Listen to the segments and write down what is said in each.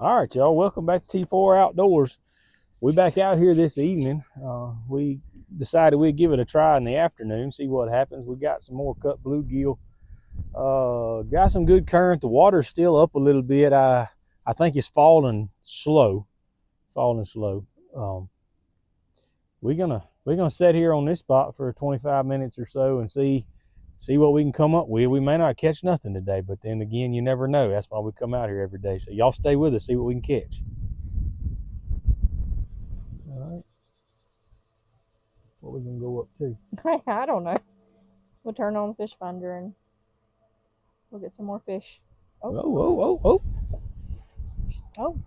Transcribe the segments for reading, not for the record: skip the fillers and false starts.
All right, y'all. Welcome back to T4 Outdoors. We back out here this evening. We decided we'd give it a try in the afternoon, see what happens. We got some more cut bluegill. Got some good current. The water's still up a little bit. I think it's falling slow. We're gonna sit here on this spot for 25 minutes or so and see what we can come up with. We may not catch nothing today, but then again, you never know. That's why we come out here every day. So y'all stay with us, see what we can catch. All right. What we gonna go up to? I don't know. We'll turn on the fish finder and we'll get some more fish. Oh. Oh,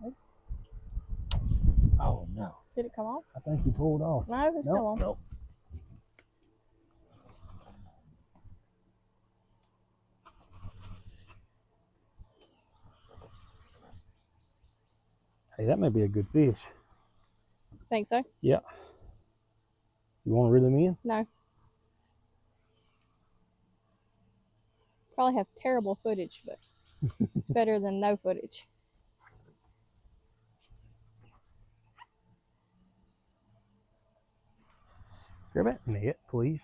Oh no. did it come off? I think he pulled off. No, it's still on. Nope. Hey, that may be a good fish. Think so? Yeah. You want to reel him in? No. Probably have terrible footage, but it's better than no footage. Grab that net, please.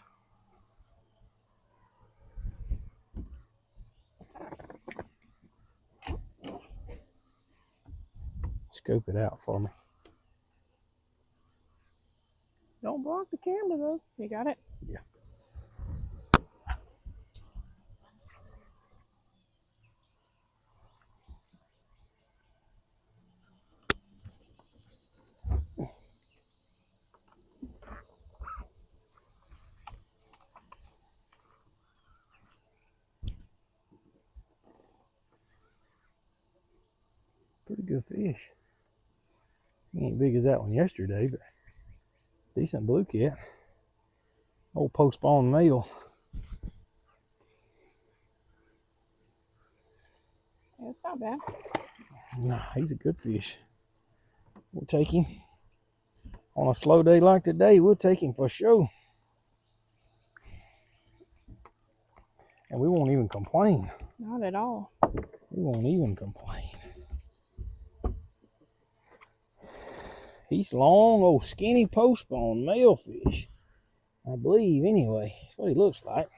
Scope it out for me. Don't block the camera though. You got it? Yeah. Pretty good fish. He ain't big as that one yesterday, but decent blue cat. Old post-spawn male. Yeah, it's not bad. Nah, he's a good fish. We'll take him. On a slow day like today, we'll take him for sure. And we won't even complain. Not at all. We won't even complain. He's long, old skinny post-spawn male fish. I believe, anyway. That's what he looks like.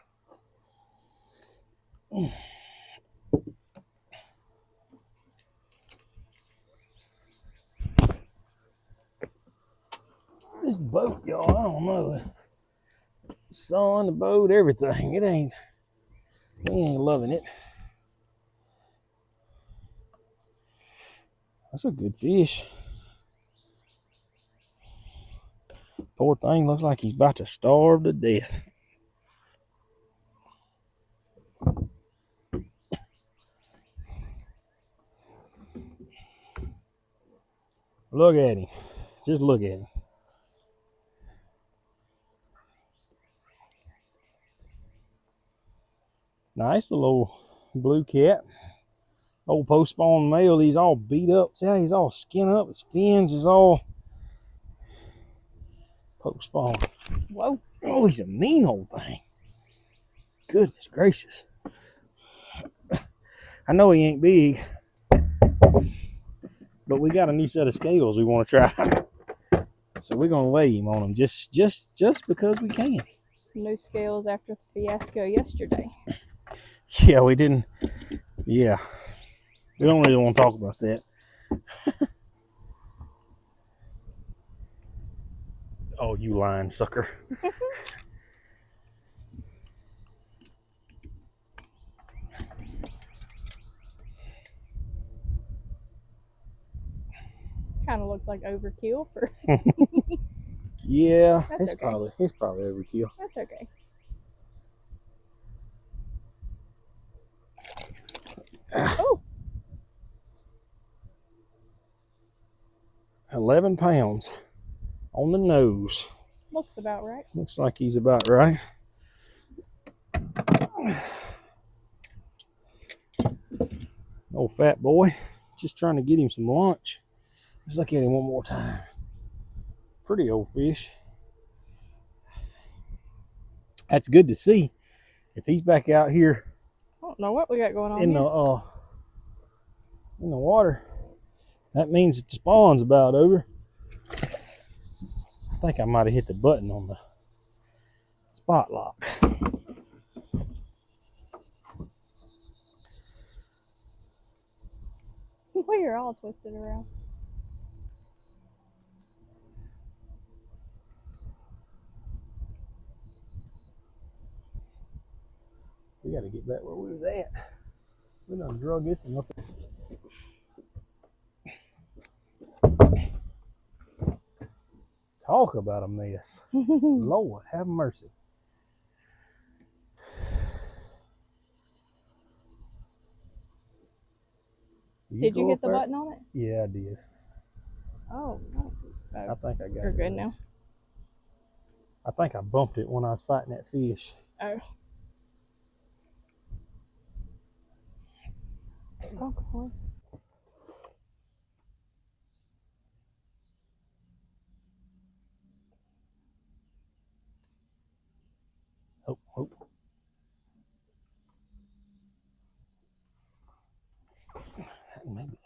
This boat, y'all, I don't know. The sun, the boat, everything. We ain't loving it. That's a good fish. Poor thing looks like he's about to starve to death. Look at him. Just look at him. Nice little blue cat. Old post-spawn male. He's all beat up. See how he's all skin up? His fins is all post-spawn. Whoa. Oh, he's a mean old thing. Goodness gracious. I know he ain't big, but we got a new set of scales we want to try. So we're going to weigh him on them just because we can. No scales after the fiasco yesterday. Yeah, we didn't. Yeah. We don't really want to talk about that. Oh, you lying sucker. Kind of looks like overkill for. Yeah, That's okay. It's probably overkill. That's okay. Oh, 11 pounds on the nose. looks about right. Looks like he's about right. Old fat boy. Just trying to get him some lunch. Let's look at him one more time. Pretty old fish. That's good to see. If he's back out here I don't know what we got going on in here. the water, That means that the spawn's about over. I think I might have hit the button on the spot lock. Well, you're all twisted around. We got to get back where we was at. We done drug this one up. Talk about a mess. Lord, have mercy. Did you hit the button on it? Yeah, I did. Oh, no. I think I got it. You're good now. I think I bumped it when I was fighting that fish. Oh. Okay. Oh, oh. Maybe.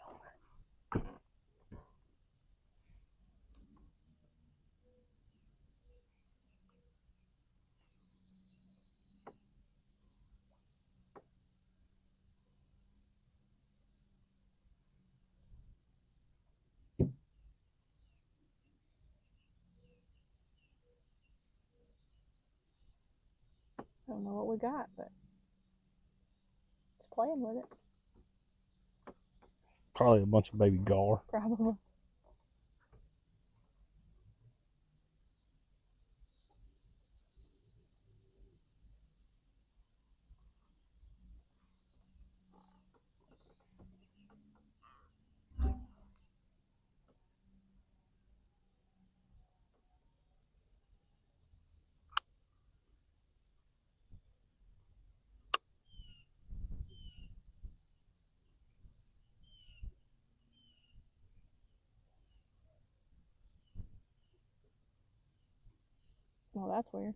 I don't know what we got, but just playing with it. Probably a bunch of baby gar. Probably. Well, that's weird.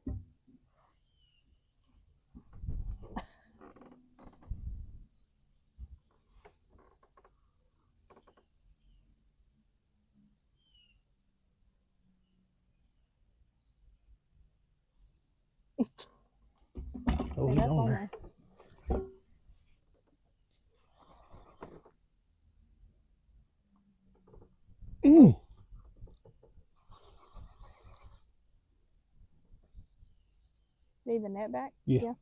Oh, Hey, he's that's on there. Need the net back? Yeah.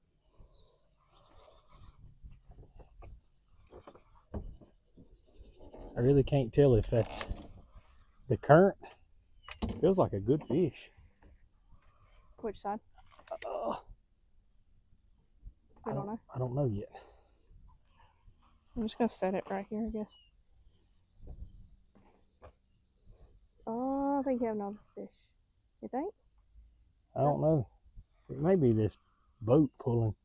I really can't tell if that's the current. Feels like a good fish. Which side? I don't know. I don't know yet. I'm just gonna set it right here, I guess. Oh, I think you have another fish. You think? I don't know. It may be this boat pulling.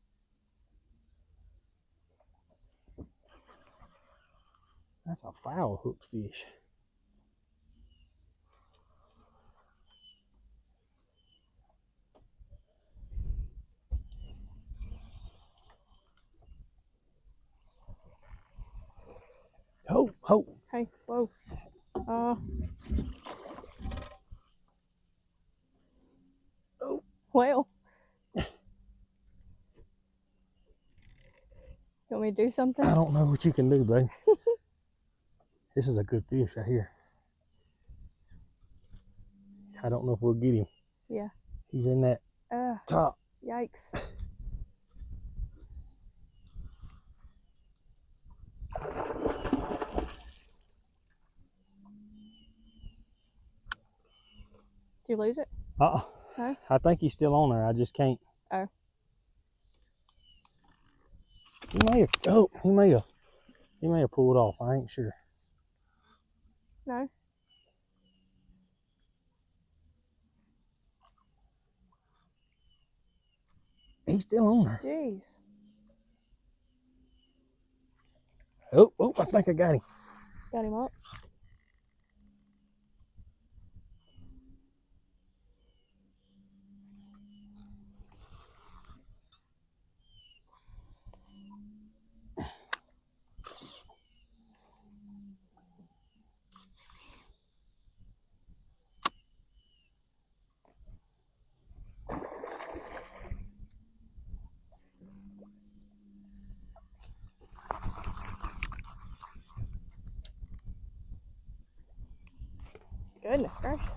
That's a foul hooked fish. Ho, ho. Hey, whoa. Oh. Well. You want me to do something? I don't know what you can do, babe. This is a good fish right here. I don't know if we'll get him. Yeah. He's in that top. Yikes. Did you lose it? No? I think he's still on there. I just can't. Oh. He may have pulled off. I ain't sure. No. He's still on there. Jeez. Oh, I think I got him. Got him up. Goodness gracious.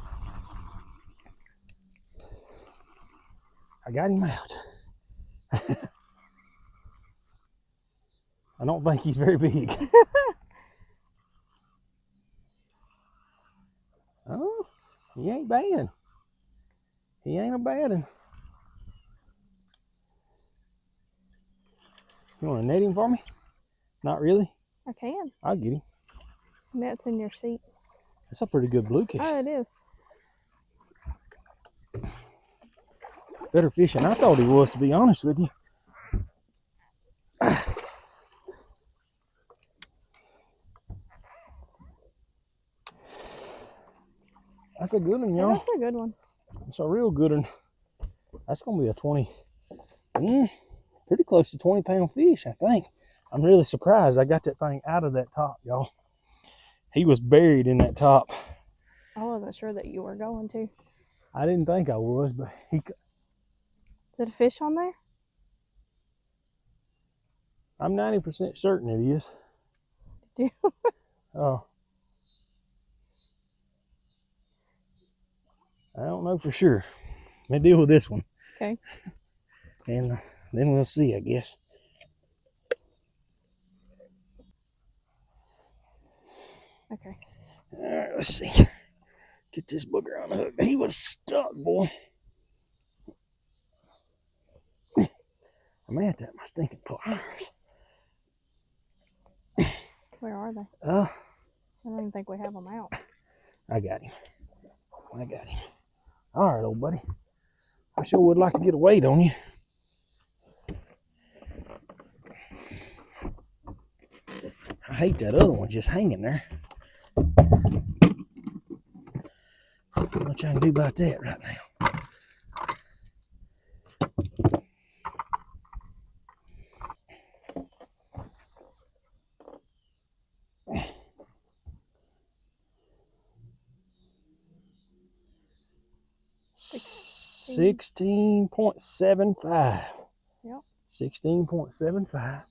I got him out. I don't think he's very big. Oh, he ain't bad. He ain't a bad one. You want to net him for me? Not really? I can. I'll get him. Net's in your seat. That's a pretty good bluecat. Oh, it is. Better fish than I thought he was, to be honest with you. That's a good one, Yeah, y'all. that's a good one. It's a real good one. That's going to be a 20, pretty close to 20-pound fish, I think. I'm really surprised I got that thing out of that top, y'all. He was buried in that top. I wasn't sure that you were going to. I didn't think I was, but he... Is it a fish on there? I'm 90% certain it is. Do Oh. I don't know for sure. Let me deal with this one. Okay. And then we'll see, I guess. Okay. All right, let's see. Get this booger on the hook. He was stuck, boy. I'm at that, my stinking pliers. Where are they? Uh, I don't even think we have them out. I got him. I got him. All right, old buddy. I sure would like to get a weight on you. I hate that other one just hanging there. Not much I can do about that right now. $16.75. Yep. 16.75.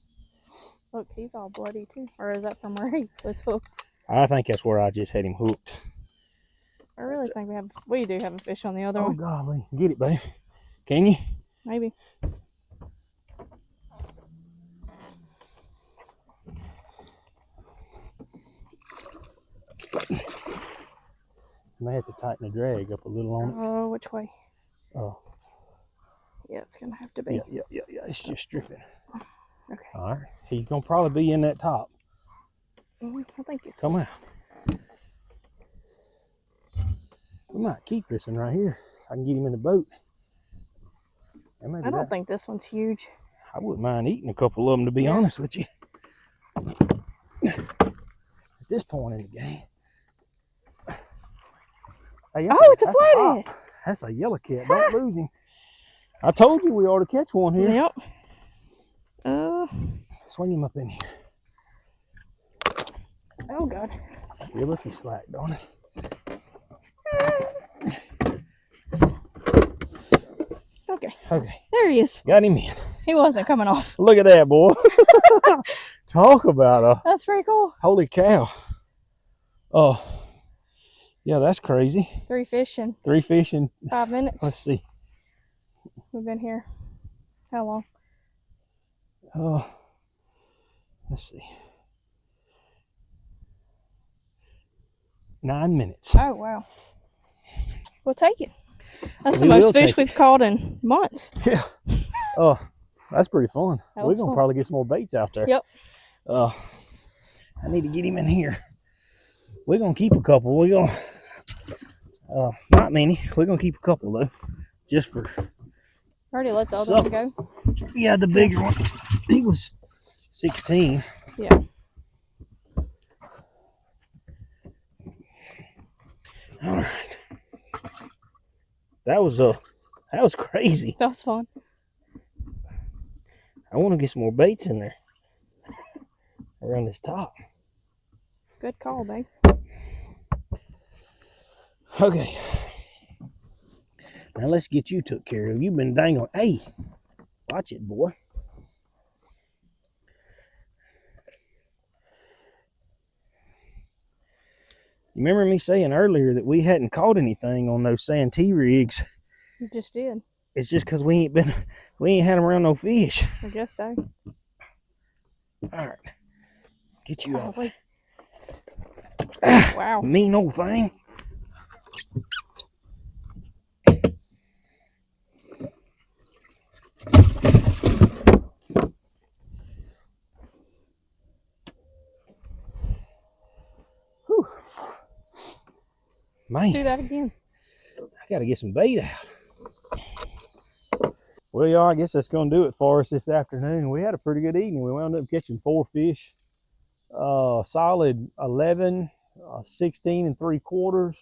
Look, he's all bloody too. Or is that from where he was hooked? I think that's where I just had him hooked. I really think we do have a fish on the other one. Oh, golly. Get it, babe. Can you? Maybe. I may have to tighten the drag up a little on it. Oh, which way? Oh. Yeah, it's going to have to be. Yeah. It's just stripping. Okay. All right. He's going to probably be in that top. I think it's... Come out. We might keep this one right here. I can get him in the boat. I don't think this one's huge. I wouldn't mind eating a couple of them, to be honest with you. At this point in the game. Hey, it's a flathead. That's a yellow cat. Don't lose him. I told you we ought to catch one here. Yep. Swing him up in here. Oh, God. You're looking slack, don't it? Okay. There he is. Got him in. He wasn't coming off. Look at that, boy. Talk about That's pretty cool. holy cow. Oh, yeah, that's crazy. 3 fish in 3 fish in 5 minutes. Let's see. We've been here. How long? Oh, let's see. 9 minutes. Oh, wow. We'll take it. That's the We will most fish take we've caught in months. Yeah. Oh, that's pretty fun. That We're was going to fun. probably get some more baits out there. Yep. I need to get him in here. We're going to keep a couple. We're going to, not many. We're going to keep a couple, though. Just for... Already let the other one go. Yeah, the bigger one. He was 16. Yeah. All right. That was crazy. That was fun. I want to get some more baits in there around this top. Good call, babe. Okay. Now let's get you took care of. You've been dangling. Hey, watch it, boy. You remember me saying earlier that we hadn't caught anything on those Santee rigs? You just did. It's just because we ain't had them around no fish. I guess so. All right, get you Oh, out. wait. Wow. Mean old thing. Whew. Man, Let's do that again. I gotta get some bait out. Well, y'all, I guess that's gonna do it for us this afternoon. We had a pretty good evening. We wound up catching 4 fish, solid 11, 16 and 3/4,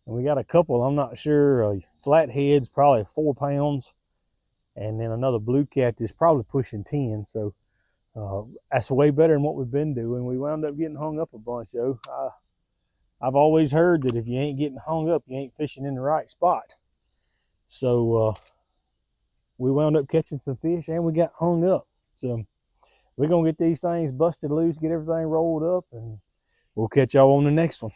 and we got a couple. I'm not sure. Flatheads, probably 4 pounds, and then another blue cat that's probably pushing 10. So that's way better than what we've been doing. We wound up getting hung up a bunch, though. I've always heard that if you ain't getting hung up, you ain't fishing in the right spot. So we wound up catching some fish and we got hung up. So we're going to get these things busted loose, get everything rolled up, and we'll catch y'all on the next one.